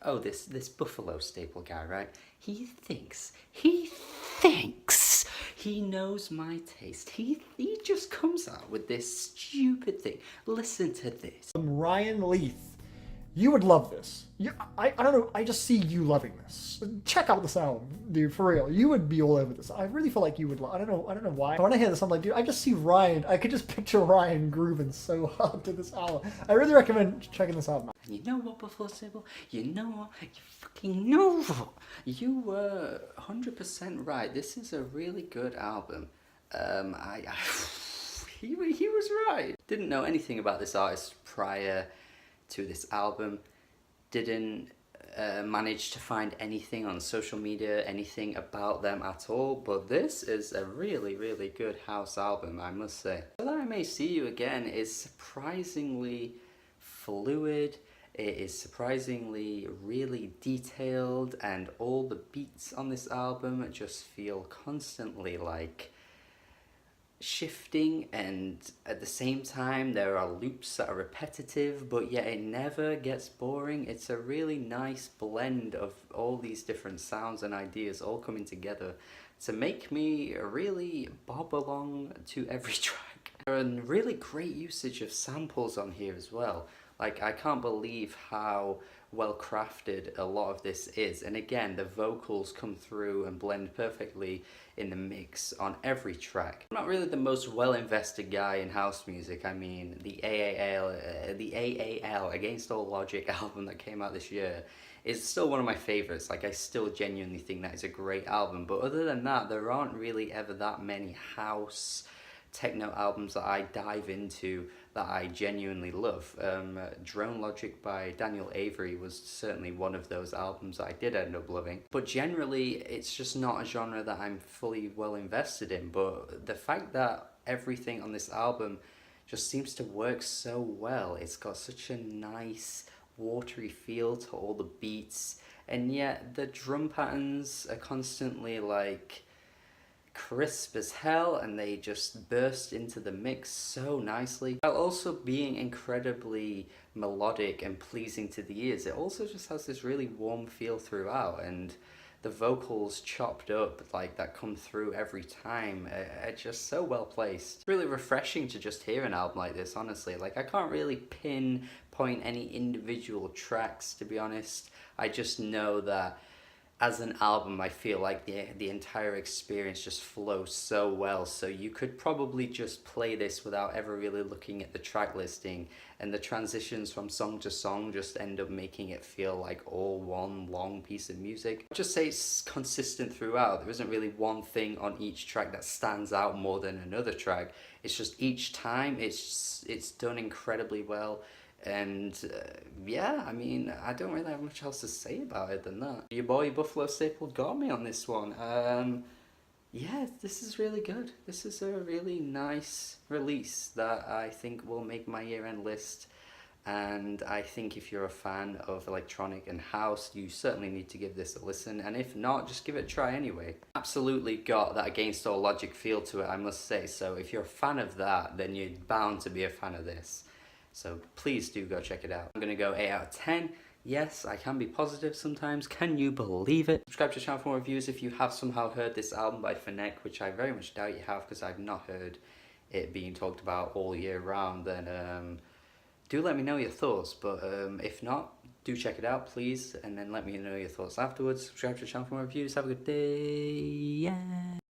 oh, this Buffalo Staple guy, right? He thinks he knows my taste. He just comes out with this stupid thing. Listen to this. Ryan Leith, you would love this. I don't know, I just see you loving this. Check out this album, dude, for real. You would be all over this. I really feel like you would. I don't know why. When I hear this, I'm like, dude, I just see Ryan. I could just picture Ryan grooving so hard to this album. I really recommend checking this album out. And you know what, Buffalo Staple? You know what? You fucking know what? You were 100% right. This is a really good album. He was right. Didn't know anything about this artist prior to this album. Didn't manage to find anything on social media, anything about them at all, but this is a really, really good house album, I must say. So That I May See You Again is surprisingly fluid. It is surprisingly really detailed, and all the beats on this album just feel constantly like shifting, and at the same time there are loops that are repetitive, but yet it never gets boring. It's a really nice blend of all these different sounds and ideas all coming together to make me really bob along to every track. And really great usage of samples on here as well. Like, I can't believe how well crafted a lot of this is, and again, the vocals come through and blend perfectly in the mix on every track. I'm not really the most well invested guy in house music. I mean, the AAL Against All Logic album that came out this year is still one of my favorites. Like, I still genuinely think that is a great album, but other than that, there aren't really ever that many house techno albums that I dive into that I genuinely love. Drone Logic by Daniel Avery was certainly one of those albums I did end up loving. But generally, it's just not a genre that I'm fully well invested in. But the fact that everything on this album just seems to work so well, it's got such a nice watery feel to all the beats, and yet the drum patterns are constantly like crisp as hell, and they just burst into the mix so nicely, while also being incredibly melodic and pleasing to the ears. It also just has this really warm feel throughout, and the vocals chopped up like that come through every time are just so well placed. It's really refreshing to just hear an album like this, honestly. Like, I can't really pinpoint any individual tracks, to be honest. I just know that as an album, I feel like the entire experience just flows so well. So you could probably just play this without ever really looking at the track listing, and the transitions from song to song just end up making it feel like all one long piece of music. I'd just say it's consistent throughout. There isn't really one thing on each track that stands out more than another track. It's just each time it's done incredibly well. And yeah, I mean, I don't really have much else to say about it than that. Your boy Buffalo Staple got me on this one. Yeah, this is really good. This is a really nice release that I think will make my year-end list. And I think if you're a fan of electronic and house, you certainly need to give this a listen. And if not, just give it a try anyway. Absolutely got that Against All Logic feel to it, I must say. So if you're a fan of that, then you're bound to be a fan of this. So please do go check it out. I'm gonna go 8 out of 10. Yes, I can be positive sometimes. Can you believe it? Subscribe to the channel for more reviews if you have somehow heard this album by Fennec, which I very much doubt you have, because I've not heard it being talked about all year round. Then do let me know your thoughts. But if not, do check it out, please, and then let me know your thoughts afterwards. Subscribe to the channel for more reviews. Have a good day. Yeah.